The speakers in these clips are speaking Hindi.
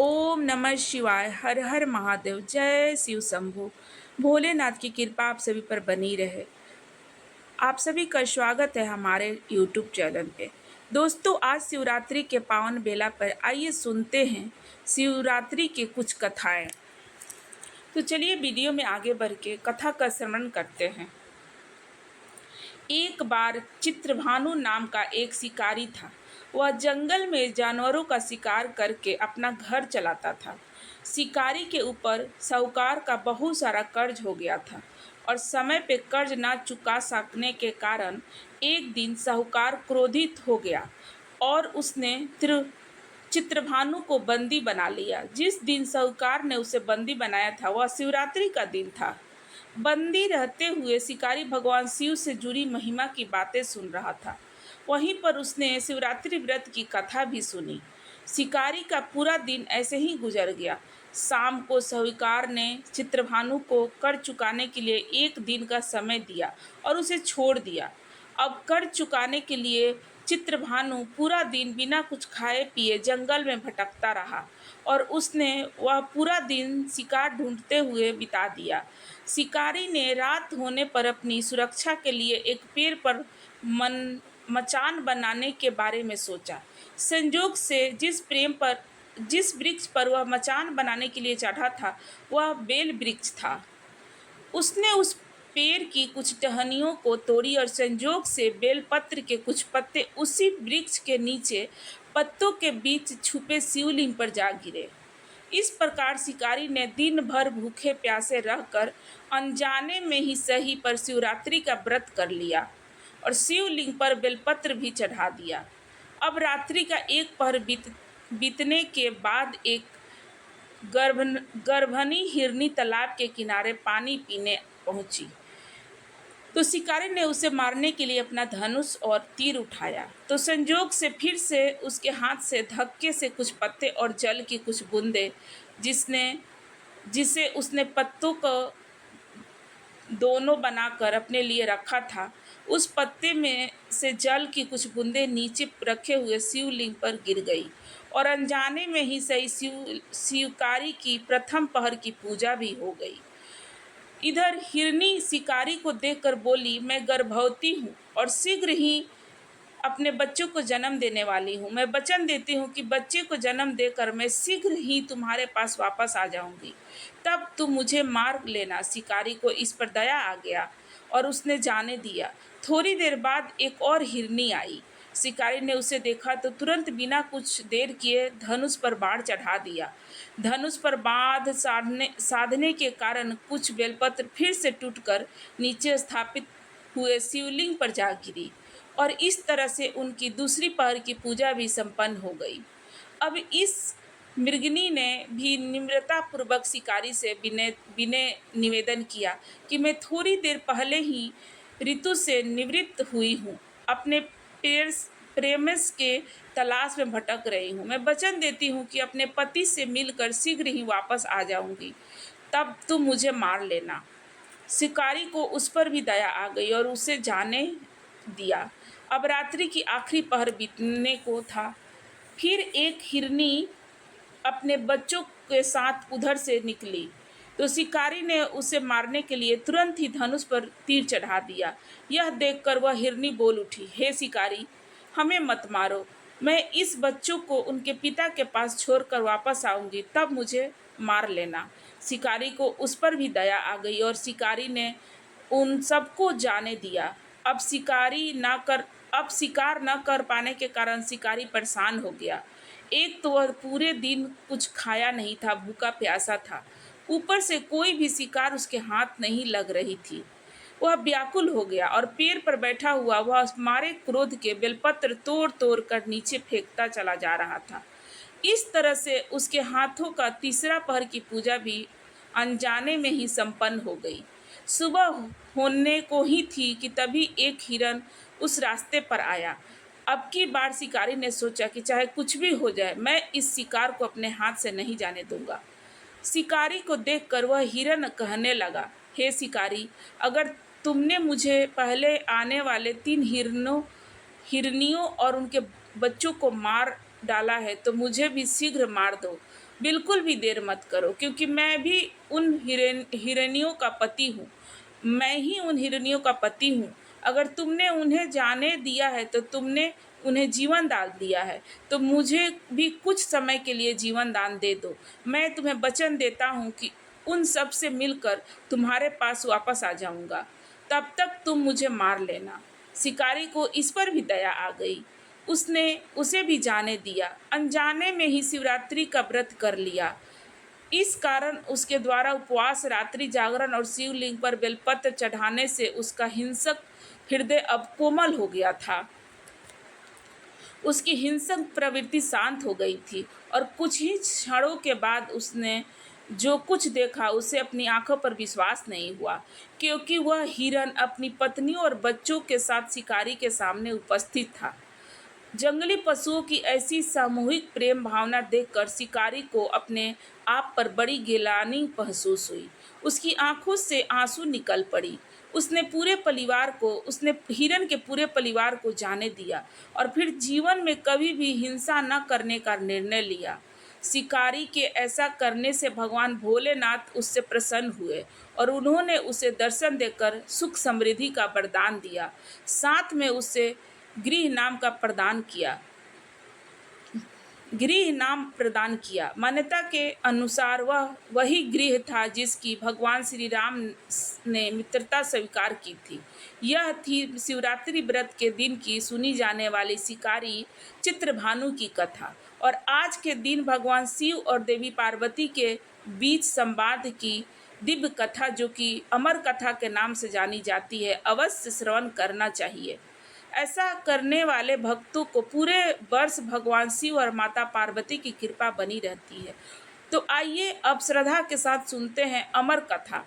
ओम नमः शिवाय। हर हर महादेव। जय शिव शंभू। भोलेनाथ की कृपा आप सभी पर बनी रहे। आप सभी का स्वागत है हमारे यूट्यूब चैनल पे। दोस्तों, आज शिवरात्रि के पावन बेला पर आइए सुनते हैं शिवरात्रि के कुछ कथाएं। तो चलिए वीडियो में आगे बढ़ के कथा का श्रवण करते हैं। एक बार चित्रभानु नाम का एक शिकारी था। वह जंगल में जानवरों का शिकार करके अपना घर चलाता था। शिकारी के ऊपर साहूकार का बहुत सारा कर्ज हो गया था और समय पे कर्ज ना चुका सकने के कारण एक दिन साहूकार क्रोधित हो गया और उसने चित्रभानु को बंदी बना लिया। जिस दिन साहूकार ने उसे बंदी बनाया था वह शिवरात्रि का दिन था। बंदी रहते हुए शिकारी भगवान शिव से जुड़ी महिमा की बातें सुन रहा था। वहीं पर उसने शिवरात्रि व्रत की कथा भी सुनी। शिकारी का पूरा दिन ऐसे ही गुजर गया। शाम को साहूकार ने चित्रभानु को कर चुकाने के लिए एक दिन का समय दिया और उसे छोड़ दिया। अब कर चुकाने के लिए चित्रभानु पूरा दिन बिना कुछ खाए पिए जंगल में भटकता रहा और उसने वह पूरा दिन शिकार ढूंढते हुए बिता दिया। शिकारी ने रात होने पर अपनी सुरक्षा के लिए एक पेड़ पर मचान बनाने के बारे में सोचा। संयोग से जिस वृक्ष पर वह मचान बनाने के लिए चढ़ा था वह बेल वृक्ष था। उसने उस पेड़ की कुछ टहनियों को तोड़ी और संयोग से बेलपत्र के कुछ पत्ते उसी वृक्ष के नीचे पत्तों के बीच छुपे शिवलिंग पर जा गिरे। इस प्रकार शिकारी ने दिन भर भूखे प्यासे रहकर अनजाने में ही सही पर शिवरात्रि का व्रत कर लिया और शिवलिंग पर बेलपत्र भी चढ़ा दिया। अब रात्रि का एक पहर बीतने के बाद एक गर्भनी हिरनी तालाब के किनारे पानी पीने पहुंची। तो शिकारी ने उसे मारने के लिए अपना धनुष और तीर उठाया तो संजोग से फिर से उसके हाथ से धक्के से कुछ पत्ते और जल की कुछ बूंदें जिसे उसने पत्तों को दोनों बनाकर अपने लिए रखा था, उस पत्ते में से जल की कुछ बूंदें नीचे रखे हुए शिवलिंग पर गिर गई और अनजाने में ही सही शिवकारी की प्रथम पहर की पूजा भी हो गई। इधर हिरनी शिकारी को देखकर बोली, मैं गर्भवती हूँ और शीघ्र ही अपने बच्चों को जन्म देने वाली हूँ। मैं वचन देती हूँ कि बच्चे को जन्म देकर मैं शीघ्र ही तुम्हारे पास वापस आ जाऊंगी, तब तुम मुझे मार लेना। शिकारी को इस पर दया आ गया और उसने जाने दिया। थोड़ी देर बाद एक और हिरनी आई। शिकारी ने उसे देखा तो तुरंत बिना कुछ देर किए धनुष पर बाण चढ़ा दिया। धनुष पर बाण साधने के कारण कुछ बेलपत्र फिर से टूटकर नीचे स्थापित हुए शिवलिंग पर जा गिरी और इस तरह से उनकी दूसरी पहर की पूजा भी संपन्न हो गई। अब इस मृगनी ने भी निम्रता पूर्वक शिकारी से विनय निवेदन किया कि मैं थोड़ी देर पहले ही ऋतु से निवृत्त हुई हूँ, अपने प्रेमस के तलाश में भटक रही हूँ। मैं वचन देती हूँ कि अपने पति से मिलकर शीघ्र ही वापस आ जाऊंगी, तब तुम मुझे मार लेना। शिकारी को उस पर भी दया आ गई और उसे जाने दिया। अब रात्रि की आखिरी पहर बीतने को था। फिर एक हिरनी अपने बच्चों के साथ उधर से निकली तो शिकारी ने उसे मारने के लिए तुरंत ही धनुष पर तीर चढ़ा दिया। यह देखकर वह हिरनी बोल उठी, हे शिकारी, हमें मत मारो। मैं इस बच्चों को उनके पिता के पास छोड़कर वापस आऊंगी, तब मुझे मार लेना। शिकारी को उस पर भी दया आ गई और शिकारी ने उन सबको जाने दिया। अब शिकार न कर पाने के कारण शिकारी परेशान हो गया। एक तो वह पूरे दिन कुछ खाया नहीं था, भूखा प्यासा था, ऊपर से कोई भी शिकार उसके हाथ नहीं लग रही थी। वह व्याकुल हो गया और पेड़ पर बैठा हुआ वह मारे क्रोध के बेलपत्र तोड़ तोड़ कर नीचे फेंकता चला जा रहा था। इस तरह से उसके हाथों का तीसरा पहर की पूजा भी अनजाने में ही संपन्न हो गई। सुबह होने को ही थी कि तभी एक हिरन उस रास्ते पर आया। अब की बार शिकारी ने सोचा कि चाहे कुछ भी हो जाए, मैं इस शिकार को अपने हाथ से नहीं जाने दूंगा। शिकारी को देखकर वह हिरन कहने लगा, हे शिकारी, अगर तुमने मुझे पहले आने वाले 3 हिरनियों और उनके बच्चों को मार डाला है तो मुझे भी शीघ्र मार दो। बिल्कुल भी देर मत करो, क्योंकि मैं भी उन हिरनियों का पति हूँ। मैं ही उन हिरनियों का पति हूँ। अगर तुमने उन्हें जाने दिया है तो तुमने उन्हें जीवन दान दिया है, तो मुझे भी कुछ समय के लिए जीवन दान दे दो। मैं तुम्हें वचन देता हूँ कि उन सब से मिलकर तुम्हारे पास वापस आ जाऊंगा। तब तक तुम मुझे मार लेना। शिकारी को इस पर भी दया आ गई। उसने उसे भी जाने दिया। अनजाने में ही शिवरात्रि का व्रत कर लिया। इस कारण उसके द्वारा उपवास, रात्रि जागरण और शिवलिंग पर बेलपत्र चढ़ाने से उसका हिंसक हृदय अब कोमल हो गया था। उसकी हिंसक प्रवृत्ति शांत हो गई थी और कुछ ही क्षणों के बाद उसने जो कुछ देखा उसे अपनी आंखों पर विश्वास नहीं हुआ, क्योंकि वह हिरन अपनी पत्नी और बच्चों के साथ शिकारी के सामने उपस्थित था। जंगली पशुओं की ऐसी सामूहिक प्रेम भावना देखकर शिकारी को अपने आप पर बड़ी गिलानी महसूस हुई। उसकी आंखों से आंसू निकल पड़ी। उसने हिरन के पूरे परिवार को जाने दिया और फिर जीवन में कभी भी हिंसा न करने का निर्णय लिया। शिकारी के ऐसा करने से भगवान भोलेनाथ उससे प्रसन्न हुए और उन्होंने उसे दर्शन देकर सुख समृद्धि का वरदान दिया। साथ में उसे गृह नाम का प्रदान किया गृह नाम प्रदान किया। मान्यता के अनुसार वह वही गृह था जिसकी भगवान श्री राम ने मित्रता स्वीकार की थी। यह थी शिवरात्रि व्रत के दिन की सुनी जाने वाली शिकारी चित्रभानु की कथा। और आज के दिन भगवान शिव और देवी पार्वती के बीच संवाद की दिव्य कथा, जो कि अमर कथा के नाम से जानी जाती है, अवश्य श्रवण करना चाहिए। ऐसा करने वाले भक्तों को पूरे वर्ष भगवान शिव और माता पार्वती की कृपा बनी रहती है। तो आइए अब श्रद्धा के साथ सुनते हैं अमर कथा।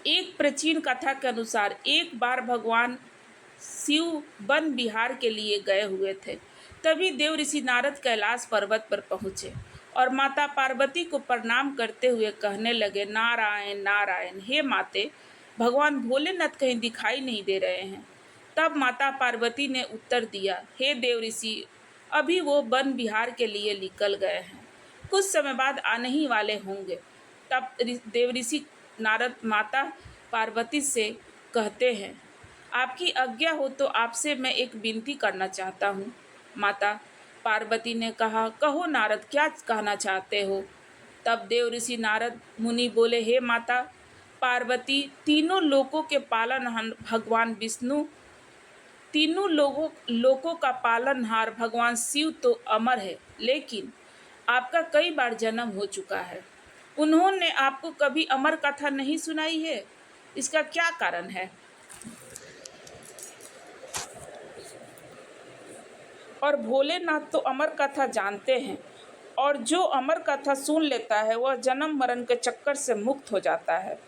एक प्राचीन कथा के अनुसार एक बार भगवान शिव वन विहार के लिए गए हुए थे। तभी देव ऋषि नारद कैलाश पर्वत पर पहुंचे और माता पार्वती को प्रणाम करते हुए कहने लगे, नारायण नारायण, हे माते, भगवान भोलेनाथ कहीं दिखाई नहीं दे रहे हैं। तब माता पार्वती ने उत्तर दिया, हे देव ऋषि, अभी वो वन विहार के लिए निकल गए हैं, कुछ समय बाद आने ही वाले होंगे। तब देव ऋषि नारद माता पार्वती से कहते हैं, आपकी आज्ञा हो तो आपसे मैं एक विनती करना चाहता हूँ। माता पार्वती ने कहा, कहो नारद, क्या कहना चाहते हो। तब देव ऋषि नारद मुनि बोले, हे माता पार्वती, तीनों लोकों के पालनहार भगवान विष्णु, तीनों लोकों का पालनहार भगवान शिव तो अमर है, लेकिन आपका कई बार जन्म हो चुका है। उन्होंने आपको कभी अमर कथा नहीं सुनाई है, इसका क्या कारण है। और भोलेनाथ तो अमर कथा जानते हैं, और जो अमर कथा सुन लेता है वह जन्म मरण के चक्कर से मुक्त हो जाता है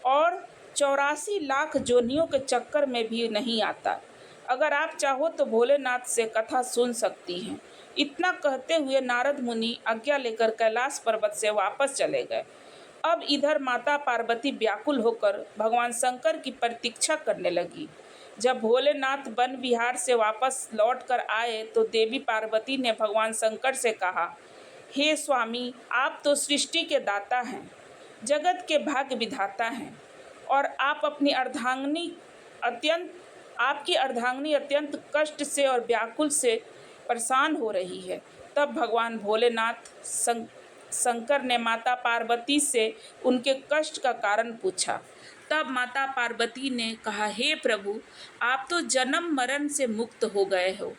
और 84 लाख जोनियों के चक्कर में भी नहीं आता। अगर आप चाहो तो भोलेनाथ से कथा सुन सकती हैं। इतना कहते हुए नारद मुनि आज्ञा लेकर कैलाश पर्वत से वापस चले गए। अब इधर माता पार्वती व्याकुल होकर भगवान शंकर की प्रतीक्षा करने लगी। जब भोलेनाथ वन विहार से वापस लौट कर आए तो देवी पार्वती ने भगवान शंकर से कहा, हे स्वामी, आप तो सृष्टि के दाता हैं, जगत के भाग्य विधाता हैं, और आपकी अर्धांगिनी अत्यंत कष्ट से और व्याकुल से परेशान हो रही है। तब भगवान भोलेनाथ शंकर ने माता पार्वती से उनके कष्ट का कारण पूछा। तब माता पार्वती ने कहा, हे प्रभु, आप तो जन्म मरण से मुक्त हो गए हो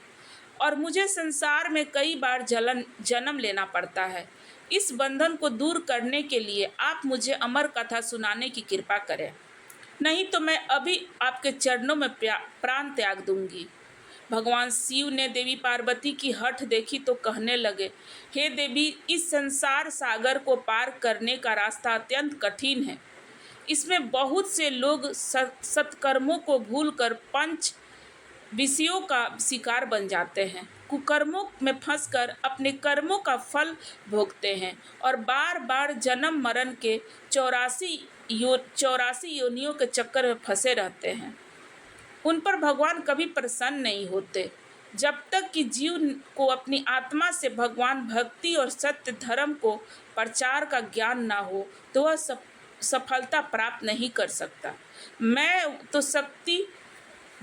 और मुझे संसार में कई बार जन्म लेना पड़ता है। इस बंधन को दूर करने के लिए आप मुझे अमर कथा सुनाने की कृपा करें, नहीं तो मैं अभी आपके चरणों में प्राण त्याग दूंगी। भगवान शिव ने देवी पार्वती की हठ देखी तो कहने लगे, हे देवी, इस संसार सागर को पार करने का रास्ता अत्यंत कठिन है। इसमें बहुत से लोग सत्कर्मों को भूलकर पंच विषयों का शिकार बन जाते हैं, कुकर्मों में फंसकर अपने कर्मों का फल भोगते हैं और बार बार जन्म मरण के 84 योनियों के चक्कर में फंसे रहते हैं। उन पर भगवान कभी प्रसन्न नहीं होते। जब तक कि जीव को अपनी आत्मा से भगवान भक्ति और सत्य धर्म को प्रचार का ज्ञान ना हो, तो वह सफलता प्राप्त नहीं कर सकता। मैं तो शक्ति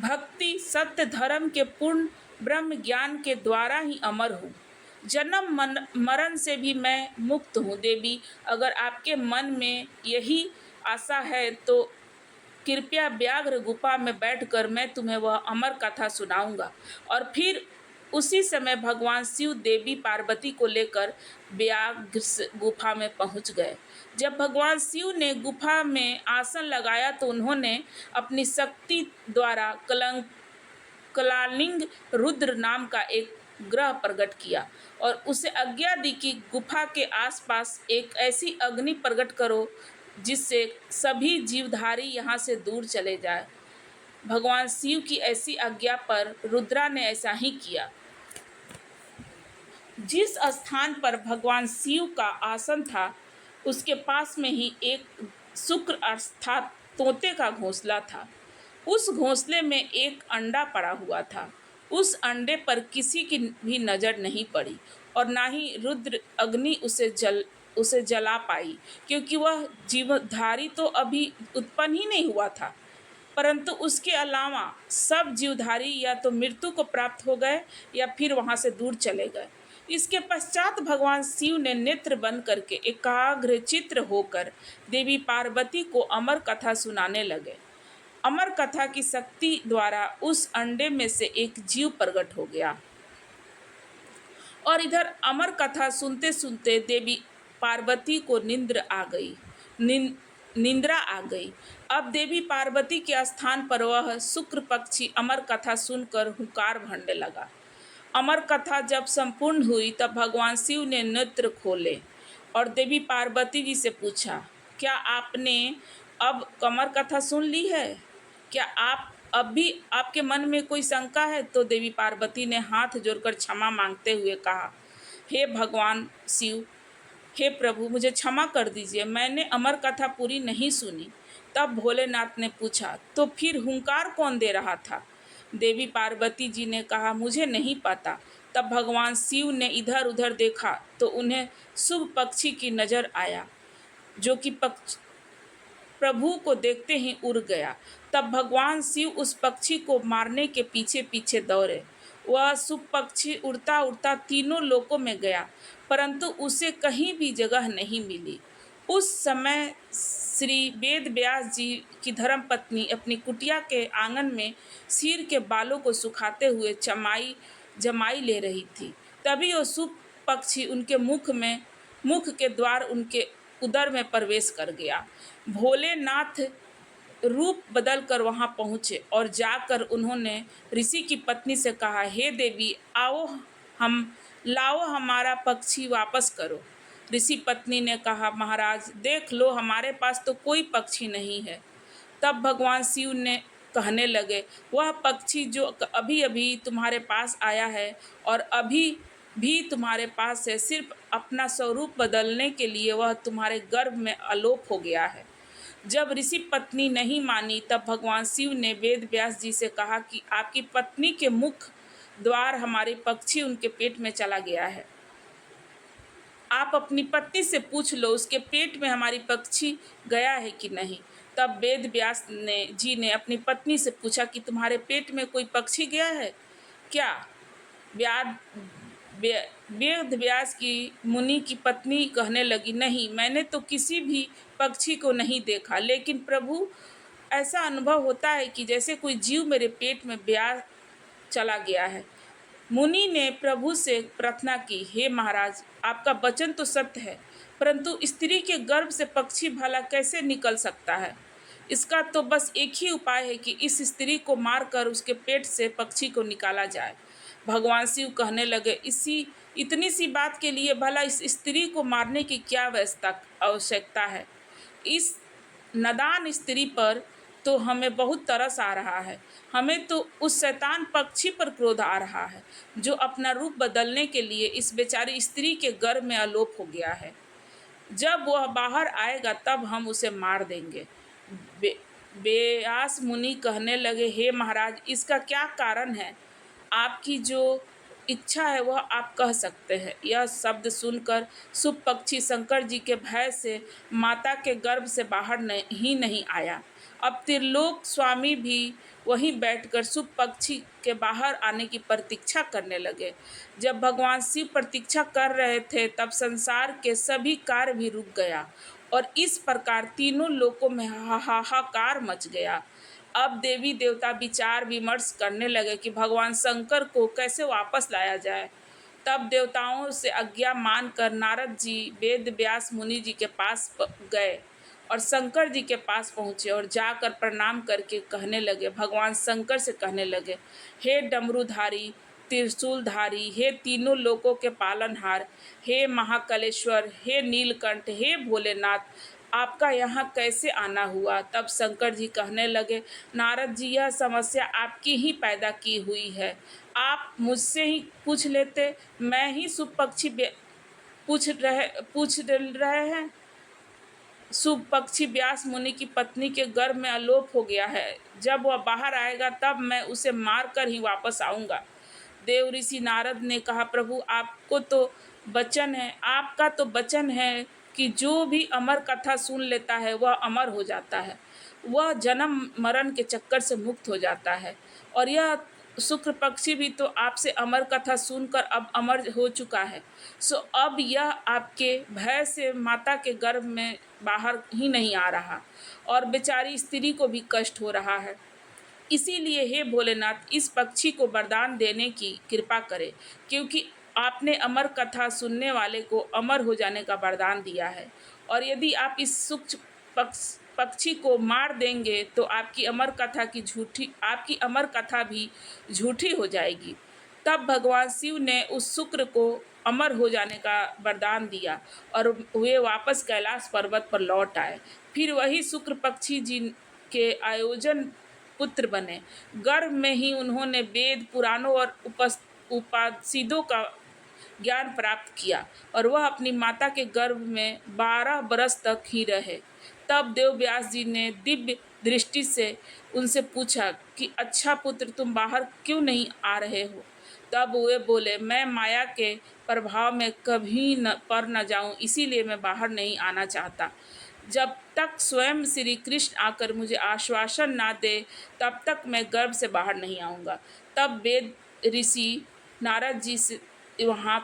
भक्ति सत्य धर्म के पूर्ण ब्रह्म ज्ञान के द्वारा ही अमर हूँ। जन्म मरण से भी मैं मुक्त हूँ देवी। अगर आपके मन में यही आशा है तो कृपया व्याघ्र गुफा में बैठकर मैं तुम्हें वह अमर कथा सुनाऊंगा। और फिर उसी समय भगवान शिव देवी पार्वती को लेकर व्याघ्र गुफा में पहुंच गए। जब भगवान शिव ने गुफा में आसन लगाया तो उन्होंने अपनी शक्ति द्वारा कलालिंग रुद्र नाम का एक ग्रह प्रकट किया और उसे आज्ञा दी कि गुफा के आसपास एक ऐसी अग्नि प्रकट करो जिससे सभी जीवधारी यहाँ से दूर चले जाए। भगवान शिव की ऐसी आज्ञा पर रुद्रा ने ऐसा ही किया। जिस स्थान पर भगवान शिव का आसन था उसके पास में ही एक शुक्र अर्थात तोते का घोंसला था। उस घोंसले में एक अंडा पड़ा हुआ था। उस अंडे पर किसी की भी नज़र नहीं पड़ी और ना ही रुद्र अग्नि उसे जला पाई, क्योंकि वह जीवधारी तो अभी उत्पन्न ही नहीं हुआ था। परंतु उसके अलावा सब जीवधारी या तो मृत्यु को प्राप्त हो गए या फिर वहाँ से दूर चले गए। इसके पश्चात भगवान शिव ने नेत्र बंद करके एकाग्र चित्र होकर देवी पार्वती को अमर कथा सुनाने लगे। अमर कथा की शक्ति द्वारा उस अंडे में से एक जीव प्रकट हो गया और इधर अमर कथा सुनते सुनते देवी पार्वती को निंद्रा आ गई। अब देवी पार्वती के स्थान पर वह शुक्र पक्षी अमर कथा सुनकर हुंकार भरने लगा। अमर कथा जब संपूर्ण हुई तब भगवान शिव ने नेत्र खोले और देवी पार्वती जी से पूछा, क्या आपने अब अमर कथा सुन ली है? क्या आप अब भी आपके मन में कोई शंका है? तो देवी पार्वती ने हाथ जोड़कर क्षमा मांगते हुए कहा, हे भगवान शिव, हे प्रभु, मुझे क्षमा कर दीजिए, मैंने अमर कथा पूरी नहीं सुनी। तब भोलेनाथ ने पूछा, तो फिर हुंकार कौन दे रहा था? देवी पार्वती जी ने कहा, मुझे नहीं पता। तब भगवान शिव ने इधर उधर देखा तो उन्हें शुभ पक्षी की नज़र आया, जो कि प्रभु को देखते ही उड़ गया। तब भगवान शिव उस पक्षी को मारने के पीछे पीछे दौड़े। वह शुभ पक्षी उड़ता उड़ता तीनों लोकों में गया, परंतु उसे कहीं भी जगह नहीं मिली। उस समय श्री वेद व्यास जी की धर्मपत्नी अपनी कुटिया के आंगन में सिर के बालों को सुखाते हुए जमाई ले रही थी। तभी वो शुभ पक्षी उनके मुख के द्वार उनके उदर में प्रवेश कर गया। भोलेनाथ रूप बदल कर वहाँ पहुँचे और जाकर उन्होंने ऋषि की पत्नी से कहा, हे देवी, आओ लाओ हमारा पक्षी वापस करो। ऋषि पत्नी ने कहा, महाराज देख लो, हमारे पास तो कोई पक्षी नहीं है। तब भगवान शिव ने कहने लगे, वह पक्षी जो अभी अभी तुम्हारे पास आया है और अभी भी तुम्हारे पास है, सिर्फ अपना स्वरूप बदलने के लिए वह तुम्हारे गर्भ में अलोप हो गया है। जब ऋषि पत्नी नहीं मानी तब भगवान शिव ने वेद व्यास जी से कहा कि आपकी पत्नी के मुख द्वार हमारे पक्षी उनके पेट में चला गया है। आप अपनी पत्नी से पूछ लो उसके पेट में हमारी पक्षी गया है कि नहीं। तब वेद व्यास ने अपनी पत्नी से पूछा कि तुम्हारे पेट में कोई पक्षी गया है क्या? वेद व्यास की मुनि की पत्नी कहने लगी, नहीं, मैंने तो किसी भी पक्षी को नहीं देखा, लेकिन प्रभु, ऐसा अनुभव होता है कि जैसे कोई जीव मेरे पेट में ब्याह चला गया है। मुनि ने प्रभु से प्रार्थना की, हे महाराज, आपका वचन तो सत्य है, परंतु स्त्री के गर्भ से पक्षी भला कैसे निकल सकता है? इसका तो बस एक ही उपाय है कि इस स्त्री को मारकर उसके पेट से पक्षी को निकाला जाए। भगवान शिव कहने लगे, इतनी सी बात के लिए भला इस स्त्री को मारने की क्या आवश्यकता है? इस नादान स्त्री पर तो हमें बहुत तरस आ रहा है। हमें तो उस शैतान पक्षी पर क्रोध आ रहा है जो अपना रूप बदलने के लिए इस बेचारी स्त्री के गर्भ में अलोप हो गया है। जब वह बाहर आएगा तब हम उसे मार देंगे। व्यास मुनि कहने लगे, हे महाराज, इसका क्या कारण है? आपकी जो इच्छा है वह आप कह सकते हैं। यह शब्द सुनकर शुभ पक्षी शंकर जी के भय से माता के गर्भ से बाहर नहीं आया। अब त्रिलोक स्वामी भी वहीं बैठकर शुभ पक्षी के बाहर आने की प्रतीक्षा करने लगे। जब भगवान शिव प्रतीक्षा कर रहे थे तब संसार के सभी कार्य भी रुक गया और इस प्रकार तीनों लोकों में हाहाकार मच गया। अब देवी देवता विचार विमर्श करने लगे कि भगवान शंकर को कैसे वापस लाया जाए। तब देवताओं से आज्ञा मानकर नारद जी वेद व्यास मुनि जी के पास गए और शंकर जी के पास पहुँचे और जाकर प्रणाम करके कहने लगे, भगवान शंकर से कहने लगे, हे डमरूधारी, त्रिशूलधारी, हे तीनों लोकों के पालनहार, हे महाकलेश्वर, हे नीलकंठ, हे भोलेनाथ, आपका यहाँ कैसे आना हुआ? तब शंकर जी कहने लगे, नारद जी, यह समस्या आपकी ही पैदा की हुई है। आप मुझसे ही पूछ लेते, मैं ही शुभ पक्षी पूछ रहे हैं। शुभ पक्षी व्यास मुनि की पत्नी के गर्भ में अलोप हो गया है। जब वह बाहर आएगा तब मैं उसे मारकर ही वापस आऊँगा। देव ऋषि नारद ने कहा, प्रभु, आपका तो वचन है कि जो भी अमर कथा सुन लेता है वह अमर हो जाता है, वह जन्म मरण के चक्कर से मुक्त हो जाता है। और यह शुक्र पक्षी भी तो आपसे अमर कथा सुनकर अब अमर हो चुका है। सो अब यह आपके भय से माता के गर्भ में बाहर ही नहीं आ रहा और बेचारी स्त्री को भी कष्ट हो रहा है। इसीलिए हे भोलेनाथ, इस पक्षी को वरदान देने की कृपा करें, क्योंकि आपने अमर कथा सुनने वाले को अमर हो जाने का वरदान दिया है। और यदि आप इस सूक्ष्म पक्षी को मार देंगे तो आपकी अमर कथा भी झूठी हो जाएगी। तब भगवान शिव ने उस शुक्र को अमर हो जाने का वरदान दिया और वे वापस कैलाश पर्वत पर लौट आए। फिर वही शुक्र पक्षी जिनके आयोजन पुत्र बने। गर्भ में ही उन्होंने वेद, पुराणों और उपासिदों का ज्ञान प्राप्त किया और वह अपनी माता के गर्भ में 12 बरस तक ही रहे। तब देव व्यास जी ने दिव्य दृष्टि से उनसे पूछा कि अच्छा पुत्र, तुम बाहर क्यों नहीं आ रहे हो? तब वे बोले, मैं माया के प्रभाव में कभी पर न जाऊं, इसीलिए मैं बाहर नहीं आना चाहता। जब तक स्वयं श्री कृष्ण आकर मुझे आश्वासन ना दे तब तक मैं गर्भ से बाहर नहीं आऊँगा। तब देव ऋषि नारद जी वहाँ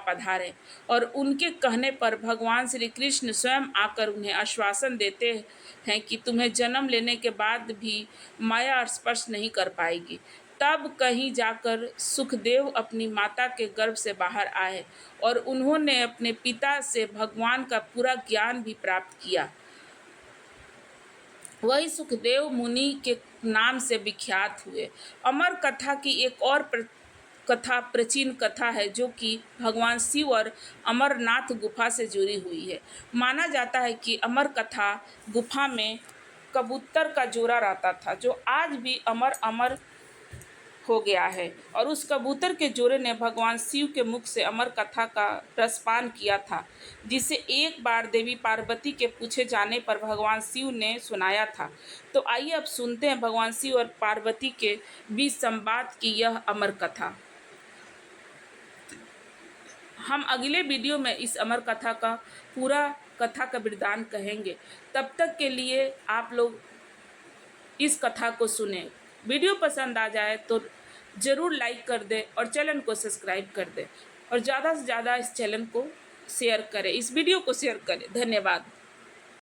पधारे और उनके कहने पर भगवान श्री कृष्ण स्वयं आकर उन्हें आश्वासन देते हैं कि तुम्हें जन्म लेने के बाद भी माया स्पर्श नहीं कर पाएगी। तब कहीं जाकर सुखदेव अपनी माता के गर्भ से बाहर आए और उन्होंने अपने पिता से भगवान का पूरा ज्ञान भी प्राप्त किया। वही सुखदेव मुनि के नाम से विख्यात हुए। अमर कथा की एक और प्राचीन कथा है जो कि भगवान शिव और अमरनाथ गुफा से जुड़ी हुई है। माना जाता है कि अमर कथा गुफा में कबूतर का जोड़ा रहता था जो आज भी अमर हो गया है और उस कबूतर के जोड़े ने भगवान शिव के मुख से अमर कथा का रसपान किया था, जिसे एक बार देवी पार्वती के पूछे जाने पर भगवान शिव ने सुनाया था। तो आइए अब सुनते हैं भगवान शिव और पार्वती के बीच संवाद की यह अमर कथा। हम अगले वीडियो में इस अमर कथा का पूरा कथा का वृतांत कहेंगे। तब तक के लिए आप लोग इस कथा को सुने। वीडियो पसंद आ जाए तो ज़रूर लाइक कर दें और चैनल को सब्सक्राइब कर दें और ज़्यादा से ज़्यादा इस चैनल को शेयर करें, इस वीडियो को शेयर करें। धन्यवाद।